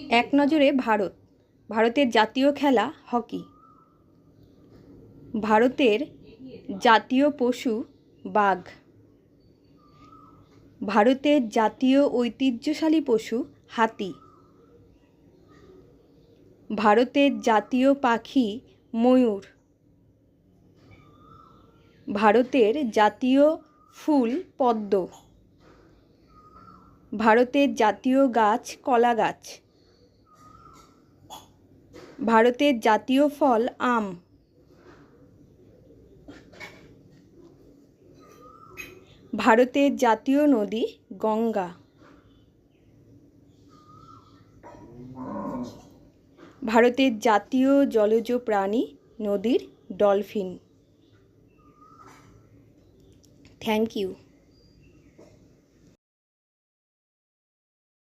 এক নজরে ভারত। ভারতের জাতীয় খেলা হকি। ভারতের জাতীয় পশু বাঘ। ভারতের জাতীয় ঐতিহ্যশালী পশু হাতি। ভারতের জাতীয় পাখি ময়ূর। ভারতের জাতীয় ফুল পদ্ম। ভারতের জাতীয় গাছ কলা গাছ। ভারতের জাতীয় ফল আম। ভারতের জাতীয় নদী গঙ্গা। ভারতের জাতীয় জলজ প্রাণী নদীর ডলফিন। Thank you.